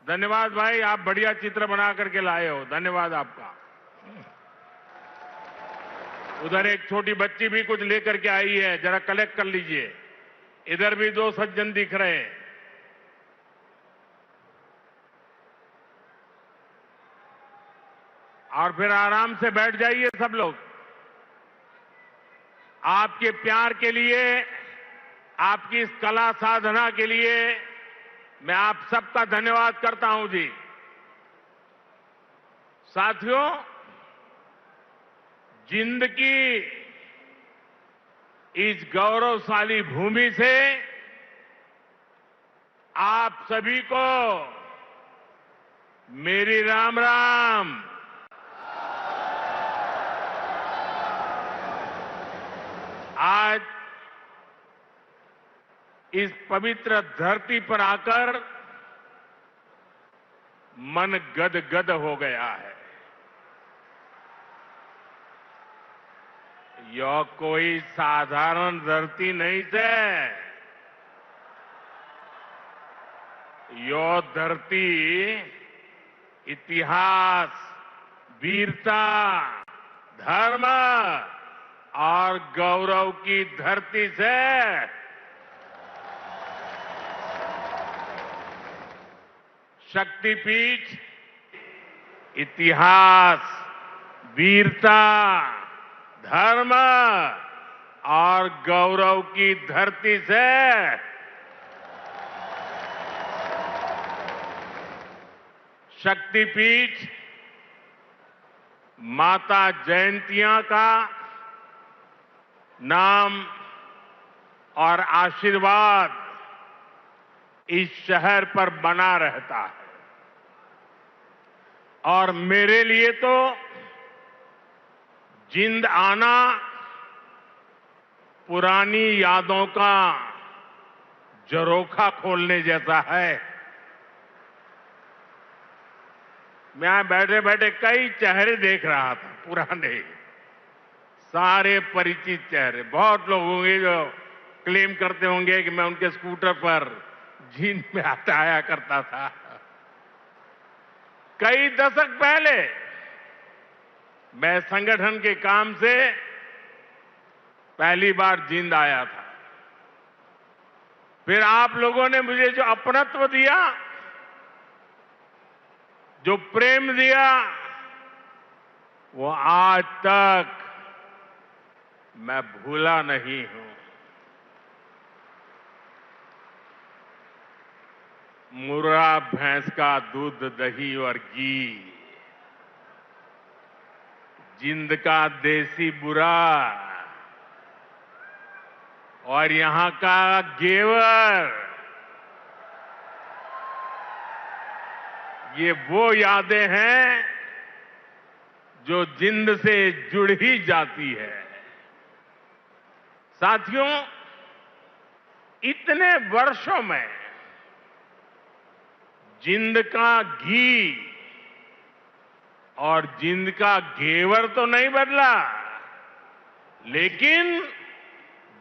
धन्यवाद भाई, आप बढ़िया चित्र बना करके लाए हो, धन्यवाद आपका। उधर एक छोटी बच्ची भी कुछ लेकर के आई है, जरा कलेक्ट कर लीजिए। इधर भी दो सज्जन दिख रहे हैं। और फिर आराम से बैठ जाइए सब लोग। आपके प्यार के लिए, आपकी इस कला साधना के लिए मैं आप सबका धन्यवाद करता हूं जी। साथियों, जिंद की इस गौरवशाली भूमि से आप सभी को मेरी राम राम। आज इस पवित्र धरती पर आकर मन गदगद हो गया है। यह कोई साधारण धरती नहीं है। यह धरती इतिहास, वीरता, धर्म और गौरव की धरती से शक्तिपीठ, इतिहास, वीरता, धर्म और गौरव की धरती से शक्तिपीठ माता जयंतिया का नाम और आशीर्वाद इस शहर पर बना रहता है। और मेरे लिए तो जिंद आना पुरानी यादों का झरोखा खोलने जैसा है। मैं बैठे बैठे कई चेहरे देख रहा था, पुराने, सारे परिचित चेहरे। बहुत लोग होंगे जो क्लेम करते होंगे कि मैं उनके स्कूटर पर जिंद में आया करता था। कई दशक पहले मैं संगठन के काम से पहली बार जिंद आया था। फिर आप लोगों ने मुझे जो अपनत्व दिया, जो प्रेम दिया, वो आज तक मैं भूला नहीं हूं। मुर्रा भैंस का दूध, दही और घी, जिंद का देसी बुरा और यहां का घेवर, ये वो यादें हैं जो जिंद से जुड़ ही जाती है। साथियों, इतने वर्षों में जिंद का घी और जिंद का घेवर तो नहीं बदला, लेकिन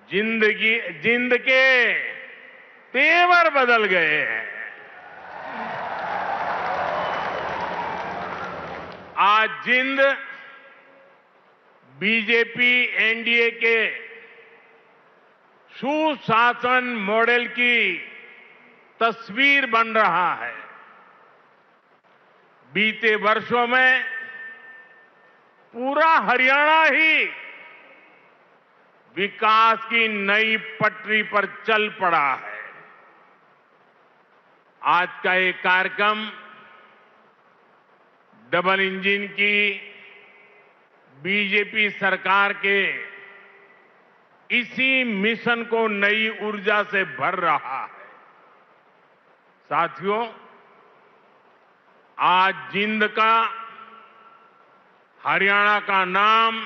जिंद के तेवर बदल गए हैं। आज जिंद बीजेपी एनडीए के सुशासन मॉडल की तस्वीर बन रहा है। बीते वर्षों में पूरा हरियाणा ही विकास की नई पटरी पर चल पड़ा है। आज का ये कार्यक्रम डबल इंजन की बीजेपी सरकार के इसी मिशन को नई ऊर्जा से भर रहा है। साथियों, आज जिंद का, हरियाणा का नाम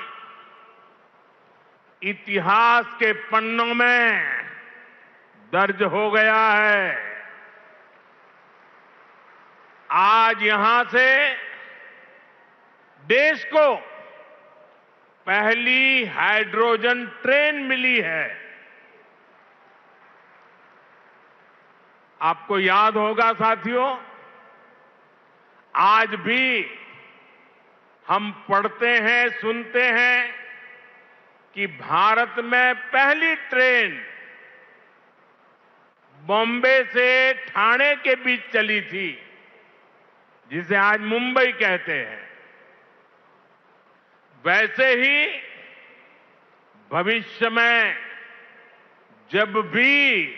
इतिहास के पन्नों में दर्ज हो गया है। आज यहां से देश को पहली हाइड्रोजन ट्रेन मिली है। आपको याद होगा साथियों, आज भी हम पढ़ते हैं, सुनते हैं कि भारत में पहली ट्रेन बॉम्बे से ठाणे के बीच चली थी, जिसे आज मुंबई कहते हैं। वैसे ही भविष्य में जब भी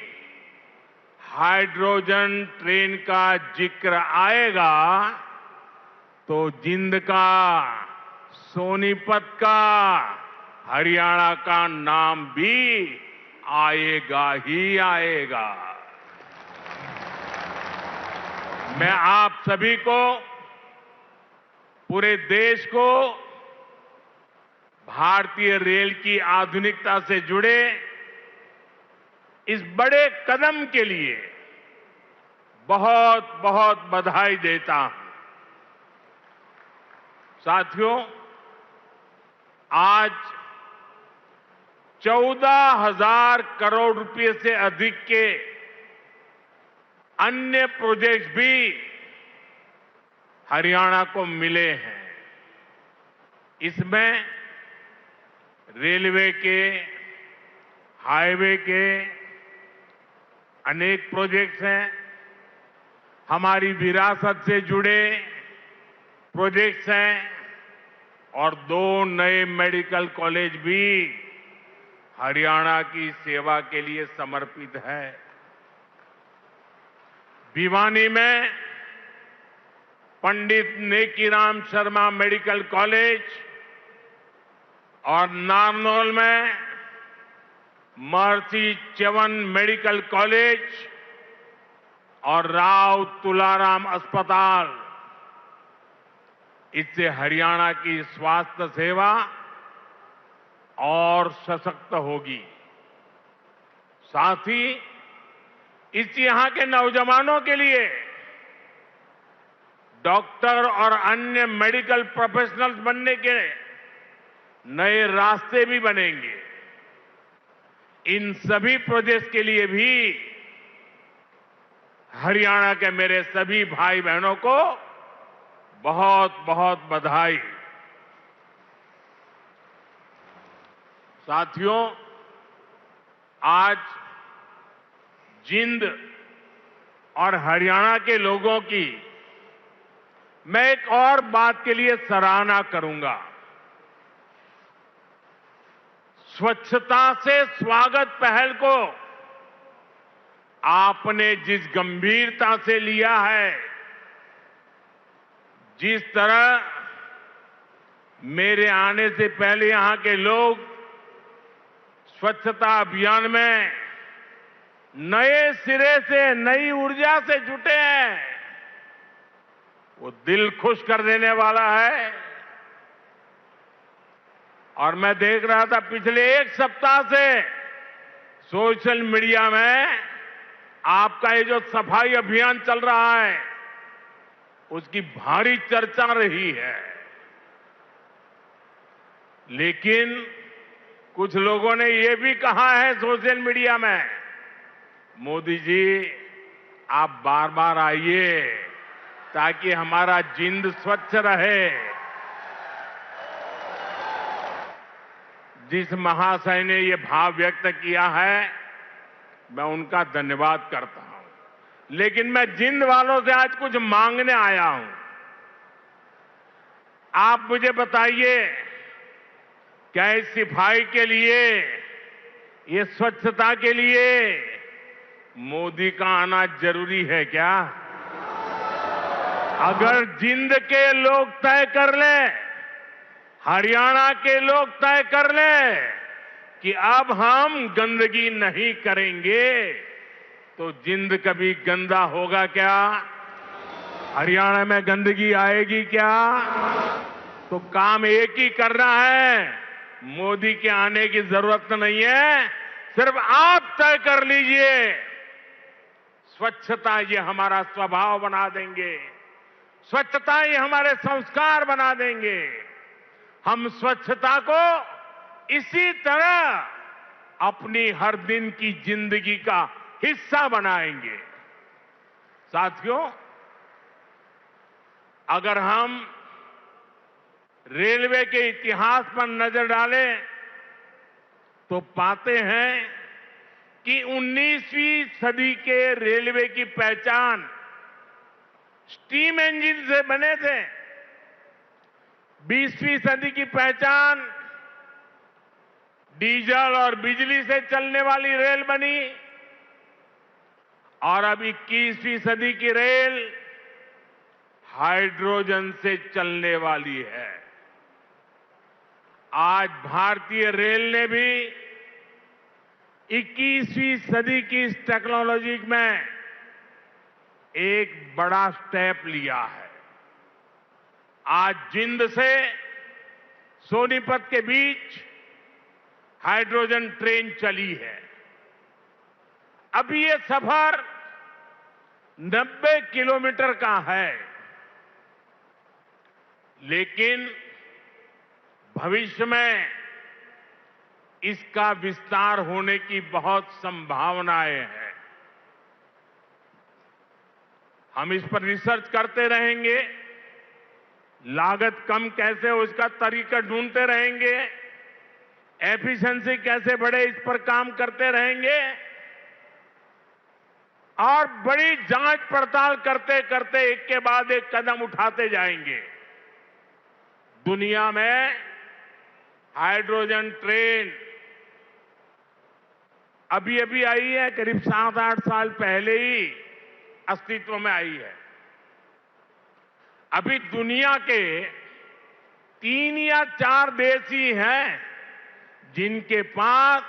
हाइड्रोजन ट्रेन का जिक्र आएगा तो जिंद का, सोनीपत का, हरियाणा का नाम भी आएगा ही आएगा। मैं आप सभी को, पूरे देश को भारतीय रेल की आधुनिकता से जुड़े इस बड़े कदम के लिए बहुत बहुत बधाई देता हूं। साथियों, आज 14,000 करोड़ रुपए से अधिक के अन्य प्रोजेक्ट्स भी हरियाणा को मिले हैं। इसमें रेलवे के, हाईवे के अनेक प्रोजेक्ट्स हैं, हमारी विरासत से जुड़े प्रोजेक्ट्स हैं और 2 नए मेडिकल कॉलेज भी हरियाणा की सेवा के लिए समर्पित है। भिवानी में पंडित नेकीराम शर्मा मेडिकल कॉलेज और नारनौल में महर्षि च्यवन मेडिकल कॉलेज और राव तुलाराम अस्पताल, इससे हरियाणा की स्वास्थ्य सेवा और सशक्त होगी। साथ ही इससे यहां के नौजवानों के लिए डॉक्टर और अन्य मेडिकल प्रोफेशनल्स बनने के नए रास्ते भी बनेंगे। इन सभी प्रोजेक्ट्स के लिए भी हरियाणा के मेरे सभी भाई बहनों को बहुत बहुत बधाई। साथियों, आज जिंद और हरियाणा के लोगों की मैं एक और बात के लिए सराहना करूंगा। स्वच्छता से स्वागत पहल को आपने जिस गंभीरता से लिया है, जिस तरह मेरे आने से पहले यहां के लोग स्वच्छता अभियान में नए सिरे से, नई ऊर्जा से जुटे हैं, वो दिल खुश कर देने वाला है। और मैं देख रहा था पिछले 1 सप्ताह से सोशल मीडिया में आपका ये जो सफाई अभियान चल रहा है, उसकी भारी चर्चा रही है। लेकिन कुछ लोगों ने ये भी कहा है सोशल मीडिया में, मोदी जी आप बार बार आइए ताकि हमारा जिंद स्वच्छ रहे। जिस महाशय ने ये भाव व्यक्त किया है, मैं उनका धन्यवाद करता हूं। लेकिन मैं जिंद वालों से आज कुछ मांगने आया हूं। आप मुझे बताइए, क्या इस सफाई के लिए, ये स्वच्छता के लिए मोदी का आना जरूरी है क्या? अगर जिंद के लोग तय कर लें, हरियाणा के लोग तय कर लें कि अब हम गंदगी नहीं करेंगे, तो जिंद कभी गंदा होगा क्या? हरियाणा में गंदगी आएगी क्या? तो काम एक ही करना है, मोदी के आने की जरूरत नहीं है, सिर्फ आप तय कर लीजिए। स्वच्छता ये हमारा स्वभाव बना देंगे, स्वच्छता ये हमारे संस्कार बना देंगे। हम स्वच्छता को इसी तरह अपनी हर दिन की जिंदगी का हिस्सा बनाएंगे। साथियों, अगर हम रेलवे के इतिहास पर नजर डालें तो पाते हैं कि 19वीं सदी के रेलवे की पहचान स्टीम इंजन से बने थे। 20वीं सदी की पहचान डीजल और बिजली से चलने वाली रेल बनी और अब 21वीं सदी की रेल हाइड्रोजन से चलने वाली है। आज भारतीय रेल ने भी 21वीं सदी की इस टेक्नोलॉजी में एक बड़ा स्टेप लिया है। आज जिंद से सोनीपत के बीच हाइड्रोजन ट्रेन चली है। अभी ये सफर 90 किलोमीटर का है, लेकिन भविष्य में इसका विस्तार होने की बहुत संभावनाएं हैं। हम इस पर रिसर्च करते रहेंगे, लागत कम कैसे हो इसका तरीका ढूंढते रहेंगे, एफिशिएंसी कैसे बढ़े इस पर काम करते रहेंगे और बड़ी जांच पड़ताल करते करते एक के बाद एक कदम उठाते जाएंगे। दुनिया में हाइड्रोजन ट्रेन अभी अभी आई है, करीब 7-8 साल पहले ही अस्तित्व में आई है। अभी दुनिया के 3 या 4 देश ही हैं जिनके पास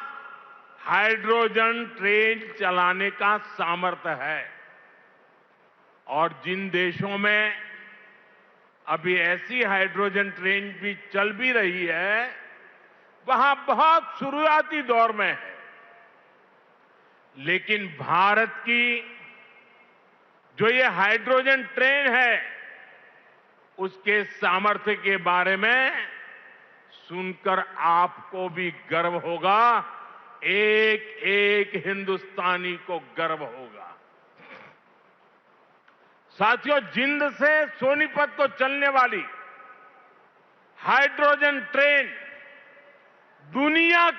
हाइड्रोजन ट्रेन चलाने का सामर्थ्य है और जिन देशों में अभी ऐसी हाइड्रोजन ट्रेन भी चल भी रही है, वहां बहुत शुरुआती दौर में है। लेकिन भारत की जो ये हाइड्रोजन ट्रेन है, उसके सामर्थ्य के बारे में सुनकर आपको भी गर्व होगा, एक एक हिंदुस्तानी को गर्व होगा। साथियों, जिंद से सोनीपत को चलने वाली हाइड्रोजन ट्रेन दुनिया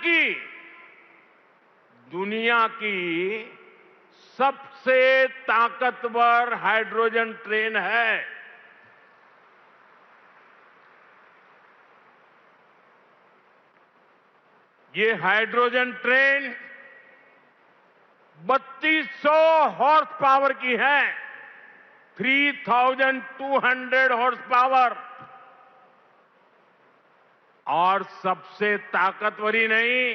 की सबसे ताकतवर हाइड्रोजन ट्रेन है। ये हाइड्रोजन ट्रेन 3200 हॉर्स पावर की है, 3200 हॉर्स पावर। और सबसे ताकतवर ही नहीं,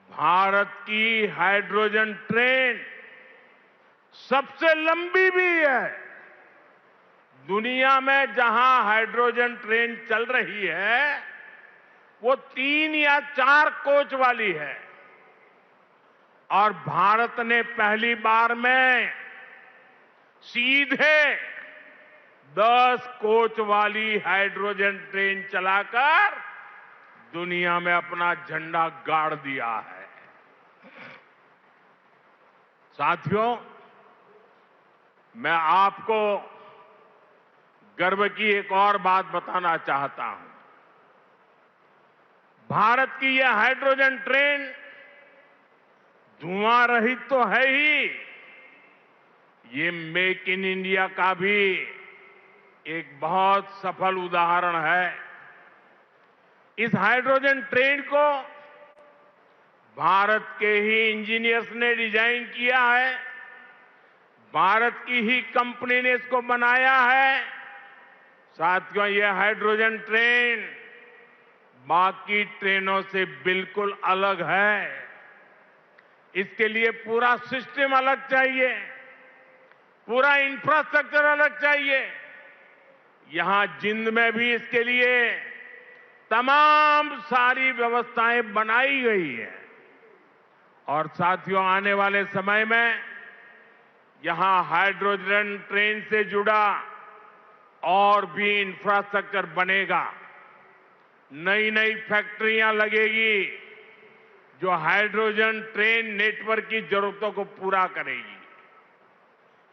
भारत की हाइड्रोजन ट्रेन सबसे लंबी भी है। दुनिया में जहां हाइड्रोजन ट्रेन चल रही है वो 3 या 4 कोच वाली है और भारत ने पहली बार में सीधे 10 कोच वाली हाइड्रोजन ट्रेन चलाकर दुनिया में अपना झंडा गाड़ दिया है। साथियों, मैं आपको गर्व की एक और बात बताना चाहता हूं। भारत की यह हाइड्रोजन ट्रेन धुआं रहित तो है ही, ये मेक इन इंडिया का भी एक बहुत सफल उदाहरण है। इस हाइड्रोजन ट्रेन को भारत के ही इंजीनियर्स ने डिजाइन किया है, भारत की ही कंपनी ने इसको बनाया है। साथियों, यह हाइड्रोजन ट्रेन बाकी ट्रेनों से बिल्कुल अलग है। इसके लिए पूरा सिस्टम अलग चाहिए, पूरा इंफ्रास्ट्रक्चर अलग चाहिए। यहां जिंद में भी इसके लिए तमाम सारी व्यवस्थाएं बनाई गई है और साथियों, आने वाले समय में यहां हाइड्रोजन ट्रेन से जुड़ा और भी इंफ्रास्ट्रक्चर बनेगा। नई नई फैक्ट्रियां लगेगी जो हाइड्रोजन ट्रेन नेटवर्क की जरूरतों को पूरा करेगी।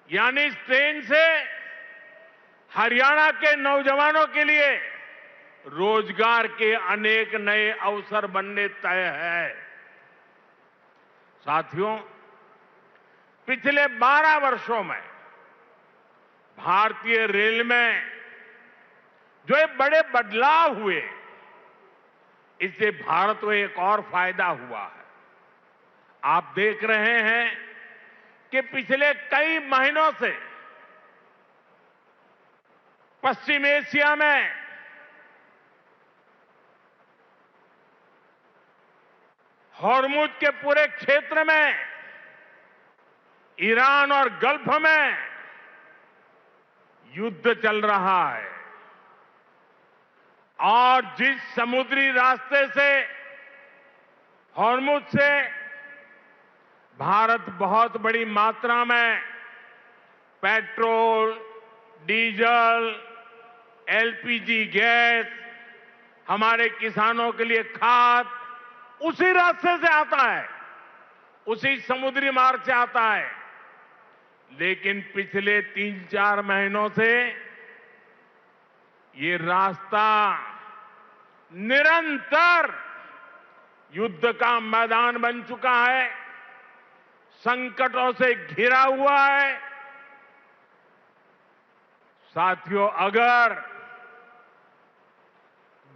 यानी इस ट्रेन से हरियाणा के नौजवानों के लिए रोजगार के अनेक नए अवसर बनने तय है। साथियों, पिछले 12 वर्षों में भारतीय रेल में जो ये बड़े बदलाव हुए, इससे भारत को एक और फायदा हुआ है। आप देख रहे हैं कि पिछले कई महीनों से पश्चिम एशिया में हॉर्मुज के पूरे क्षेत्र में, ईरान और गल्फ में युद्ध चल रहा है और जिस समुद्री रास्ते से, हॉर्मुज से भारत बहुत बड़ी मात्रा में पेट्रोल, डीजल, एलपीजी गैस, हमारे किसानों के लिए खाद उसी रास्ते से आता है, उसी समुद्री मार्ग से आता है। लेकिन पिछले 3-4 महीनों से ये रास्ता निरंतर युद्ध का मैदान बन चुका है, संकटों से घिरा हुआ है। साथियों, अगर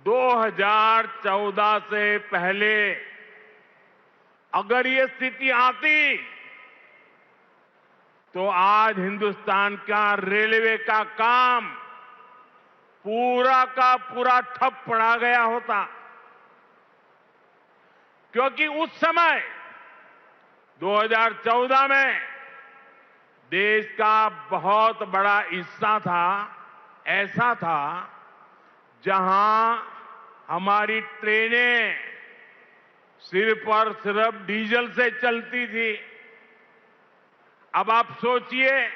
2014 से पहले अगर ये स्थिति आती तो आज हिंदुस्तान का रेलवे का काम पूरा का पूरा ठप पड़ा गया होता, क्योंकि उस समय 2014 में देश का बहुत बड़ा हिस्सा था, ऐसा था जहां हमारी ट्रेनें सिर्फ और सिर्फ डीजल से चलती थी। अब आप सोचिए,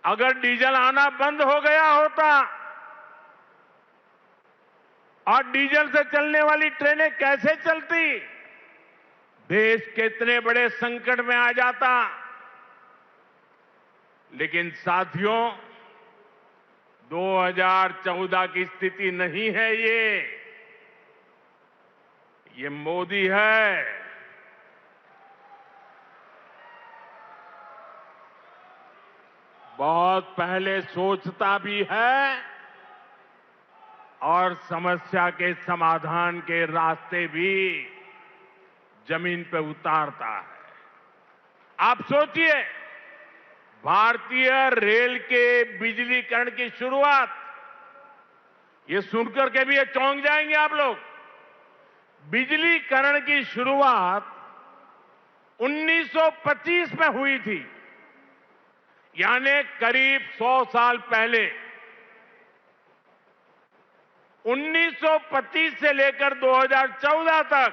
अगर डीजल आना बंद हो गया होता और डीजल से चलने वाली ट्रेनें कैसे चलती, देश कितने बड़े संकट में आ जाता। लेकिन साथियों, 2014 की स्थिति नहीं है ये मोदी है। बहुत पहले सोचता भी है और समस्या के समाधान के रास्ते भी जमीन पे उतारता है। आप सोचिए, भारतीय रेल के बिजलीकरण की शुरुआत, ये सुनकर के भी ये चौंक जाएंगे आप लोग। बिजलीकरण की शुरुआत 1925 में हुई थी, यानी करीब 100 साल पहले। 1925 से लेकर 2014 तक,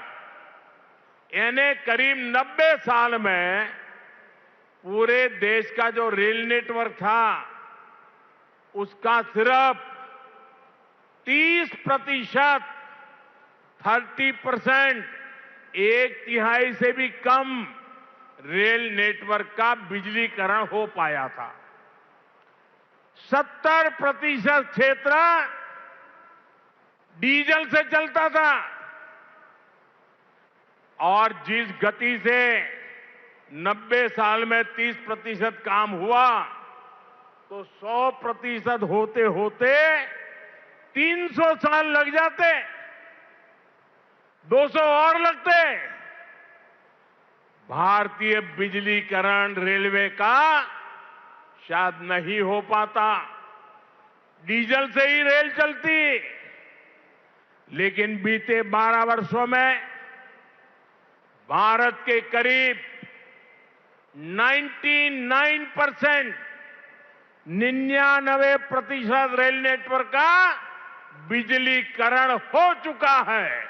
यानी करीब 90 साल में पूरे देश का जो रेल नेटवर्क था, उसका सिर्फ 30%, 30%, 1/3 से भी कम रेल नेटवर्क का बिजलीकरण हो पाया था। 70% क्षेत्र डीजल से चलता था और जिस गति से 90 साल में 30% काम हुआ, तो 100% होते होते 300 साल लग जाते, 200 और लगते। भारतीय बिजलीकरण रेलवे का शायद नहीं हो पाता, डीजल से ही रेल चलती। लेकिन बीते 12 वर्षों में भारत के करीब 99%, 99% रेल नेटवर्क का बिजलीकरण हो चुका है।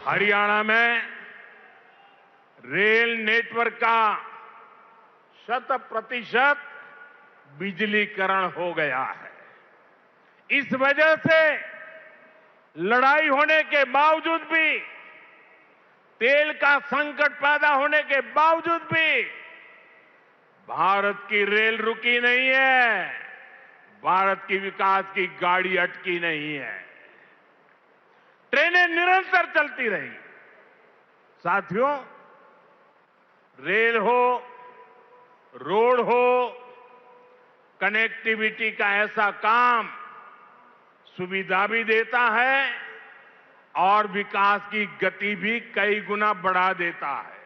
हरियाणा में रेल नेटवर्क का 100% बिजलीकरण हो गया है। इस वजह से लड़ाई होने के बावजूद भी, तेल का संकट पैदा होने के बावजूद भी भारत की रेल रुकी नहीं है, भारत की विकास की गाड़ी अटकी नहीं है। ट्रेनें निरंतर चलती रही। साथियों, रेल हो, रोड हो, कनेक्टिविटी का ऐसा काम सुविधा भी देता है और विकास की गति भी कई गुना बढ़ा देता है।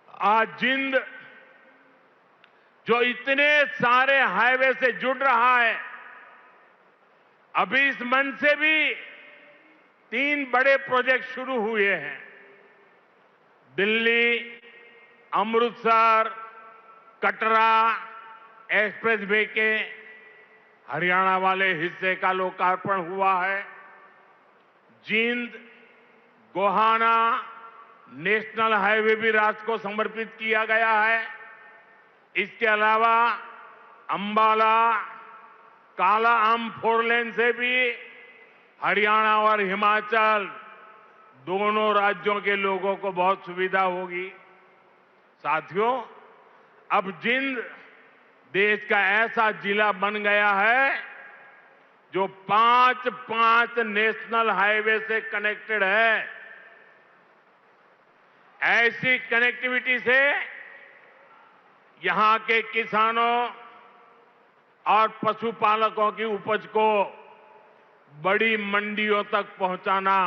आज जिंद जो इतने सारे हाईवे से जुड़ रहा है, अभी इस मंच से भी 3 बड़े प्रोजेक्ट शुरू हुए हैं। दिल्ली, अमृतसर, कटरा एक्सप्रेस वे के हरियाणा वाले हिस्से का लोकार्पण हुआ है। जींद गोहाना नेशनल हाईवे भी राष्ट्र को समर्पित किया गया है। इसके अलावा अंबाला काला आम 4 लेन से भी हरियाणा और हिमाचल दोनों राज्यों के लोगों को बहुत सुविधा होगी। साथियों, अब जिंद देश का ऐसा जिला बन गया है जो 5 नेशनल हाईवे से कनेक्टेड है। ऐसी कनेक्टिविटी से यहां के किसानों और पशुपालकों की उपज को बड़ी मंडियों तक पहुंचाना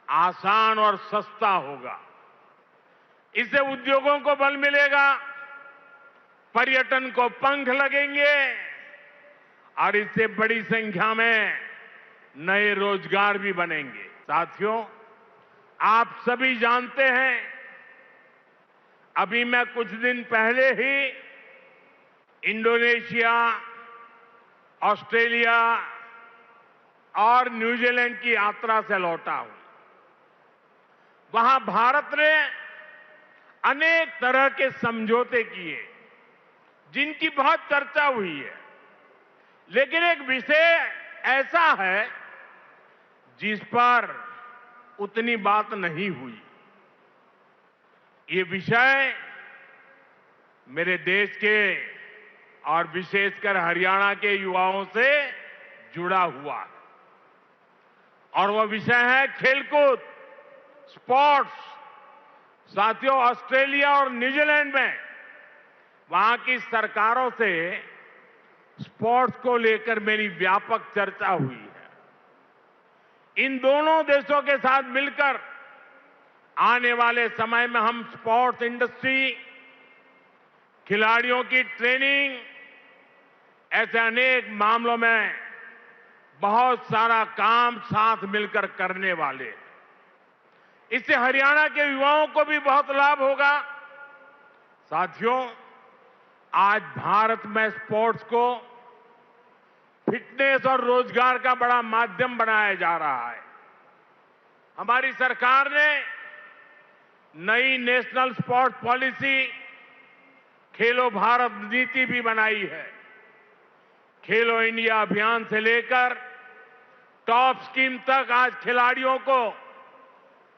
आसान और सस्ता होगा। इससे उद्योगों को बल मिलेगा, पर्यटन को पंख लगेंगे और इससे बड़ी संख्या में नए रोजगार भी बनेंगे। साथियों, आप सभी जानते हैं, अभी मैं कुछ दिन पहले ही इंडोनेशिया, ऑस्ट्रेलिया और न्यूजीलैंड की यात्रा से लौटा हूं। वहां भारत ने अनेक तरह के समझौते किए जिनकी बहुत चर्चा हुई है, लेकिन एक विषय ऐसा है जिस पर उतनी बात नहीं हुई। ये विषय मेरे देश के और विशेषकर हरियाणा के युवाओं से जुड़ा हुआ है और वह विषय है खेलकूद, स्पोर्ट्स। साथियों, ऑस्ट्रेलिया और न्यूजीलैंड में वहां की सरकारों से स्पोर्ट्स को लेकर मेरी व्यापक चर्चा हुई है। इन दोनों देशों के साथ मिलकर आने वाले समय में हम स्पोर्ट्स इंडस्ट्री, खिलाड़ियों की ट्रेनिंग, ऐसे अनेक मामलों में बहुत सारा काम साथ मिलकर करने वाले हैं। इससे हरियाणा के युवाओं को भी बहुत लाभ होगा। साथियों, आज भारत में स्पोर्ट्स को फिटनेस और रोजगार का बड़ा माध्यम बनाया जा रहा है। हमारी सरकार ने नई नेशनल स्पोर्ट्स पॉलिसी, खेलो भारत नीति भी बनाई है। खेलो इंडिया अभियान से लेकर टॉप स्कीम तक आज खिलाड़ियों को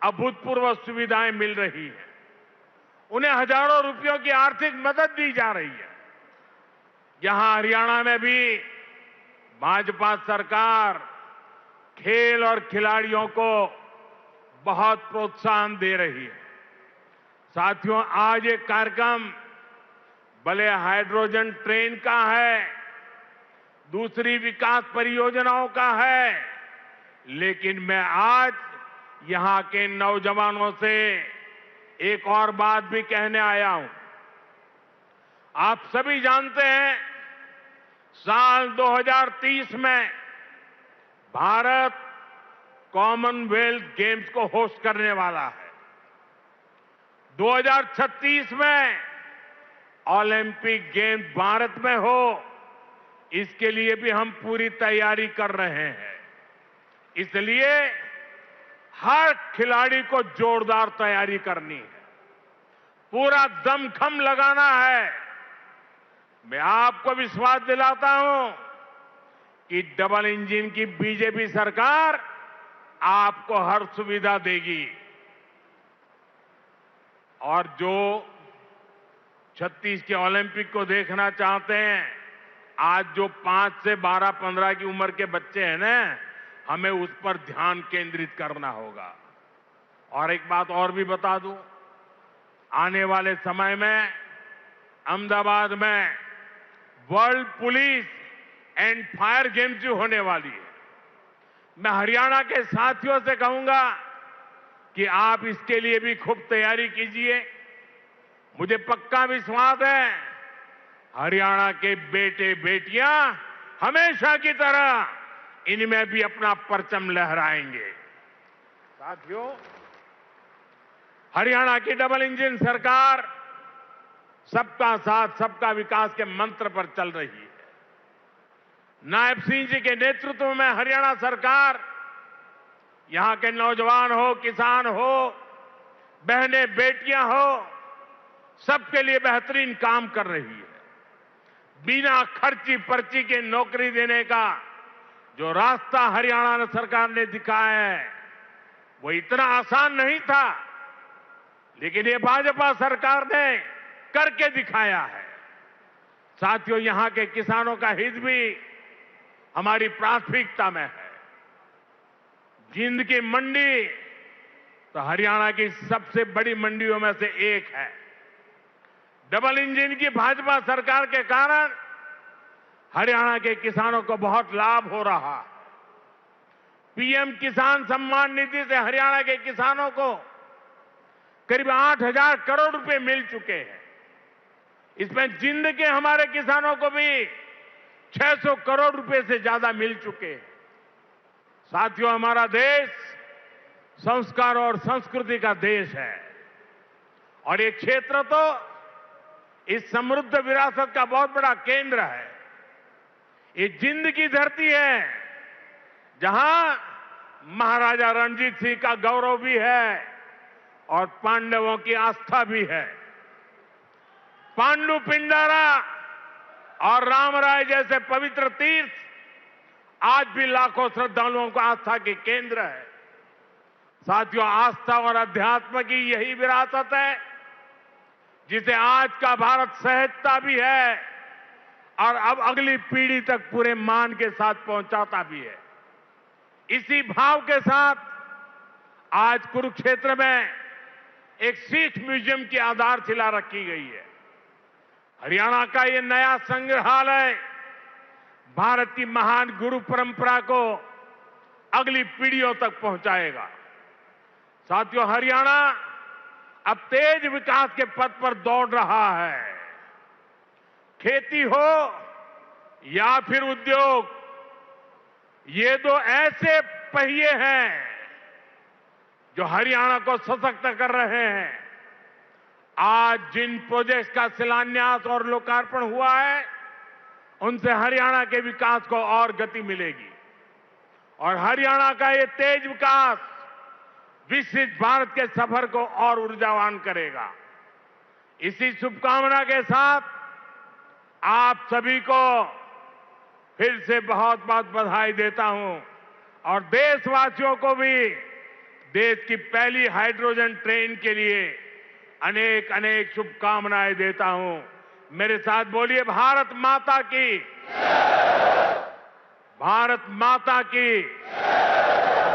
अभूतपूर्व सुविधाएं मिल रही हैं। उन्हें हजारों रुपयों की आर्थिक मदद दी जा रही है। यहां हरियाणा में भी भाजपा सरकार खेल और खिलाड़ियों को बहुत प्रोत्साहन दे रही है। साथियों, आज ये कार्यक्रम भले हाइड्रोजन ट्रेन का है, दूसरी विकास परियोजनाओं का है, लेकिन मैं आज यहां के नौजवानों से एक और बात भी कहने आया हूं। आप सभी जानते हैं, साल 2030 में भारत कॉमनवेल्थ गेम्स को होस्ट करने वाला है। 2036 में ओलंपिक गेम्स भारत में हो, इसके लिए भी हम पूरी तैयारी कर रहे हैं। इसलिए हर खिलाड़ी को जोरदार तैयारी करनी है, पूरा दमखम लगाना है। मैं आपको विश्वास दिलाता हूं कि डबल इंजन की बीजेपी सरकार आपको हर सुविधा देगी और जो 36 के ओलंपिक को देखना चाहते हैं, आज जो 5 से 12, 15 की उम्र के बच्चे हैं ना, हमें उस पर ध्यान केंद्रित करना होगा। और एक बात और भी बता दूं, आने वाले समय में अहमदाबाद में world police and fire games जो होने वाली है, मैं हरियाणा के साथियों से कहूंगा कि आप इसके लिए भी खूब तैयारी कीजिए। मुझे पक्का विश्वास है हरियाणा के बेटे बेटियां हमेशा की तरह इनमें भी अपना परचम लहराएंगे। साथियों, हरियाणा की डबल इंजन सरकार सबका साथ सबका विकास के मंत्र पर चल रही है। नायब सिंह जी के नेतृत्व में हरियाणा सरकार यहां के नौजवान हो, किसान हो, बहनें बेटियां हो, सबके लिए बेहतरीन काम कर रही है। बिना खर्ची पर्ची के नौकरी देने का जो रास्ता हरियाणा सरकार ने दिखाया है वो इतना आसान नहीं था, लेकिन ये भाजपा सरकार ने करके दिखाया है। साथियों, यहां के किसानों का हित भी हमारी प्राथमिकता में है। जिंद की मंडी तो हरियाणा की सबसे बड़ी मंडियों में से एक है। डबल इंजन की भाजपा सरकार के कारण हरियाणा के किसानों को बहुत लाभ हो रहा है। पीएम किसान सम्मान निधि से हरियाणा के किसानों को करीब 8,000 करोड़ रुपए मिल चुके हैं। इसमें जिंद के हमारे किसानों को भी 600 करोड़ रुपए से ज्यादा मिल चुके हैं। साथियों, हमारा देश संस्कार और संस्कृति का देश है और ये क्षेत्र तो इस समृद्ध विरासत का बहुत बड़ा केंद्र है। ये जिंद की धरती है जहां महाराजा रणजीत सिंह का गौरव भी है और पांडवों की आस्था भी है। पांडु पिंडारा और रामराय जैसे पवित्र तीर्थ आज भी लाखों श्रद्धालुओं को आस्था के केंद्र है। साथियों, आस्था और अध्यात्म की यही विरासत है जिसे आज का भारत सहजता भी है और अब अगली पीढ़ी तक पूरे मान के साथ पहुंचाता भी है। इसी भाव के साथ आज कुरुक्षेत्र में एक सिख म्यूजियम की आधारशिला रखी गई है। हरियाणा का ये नया संग्रहालय भारत की महान गुरु परंपरा को अगली पीढ़ियों तक पहुंचाएगा। साथियों, हरियाणा अब तेज विकास के पथ पर दौड़ रहा है। खेती हो या फिर उद्योग, ये दो ऐसे पहिए हैं जो हरियाणा को सशक्त कर रहे हैं। आज जिन प्रोजेक्ट्स का शिलान्यास और लोकार्पण हुआ है, उनसे हरियाणा के विकास को और गति मिलेगी और हरियाणा का ये तेज विकास विकसित भारत के सफर को और ऊर्जावान करेगा। इसी शुभकामना के साथ आप सभी को फिर से बहुत बहुत बधाई देता हूं और देशवासियों को भी देश की पहली हाइड्रोजन ट्रेन के लिए अनेक अनेक शुभकामनाएं देता हूं। मेरे साथ बोलिए, भारत माता की, भारत माता की।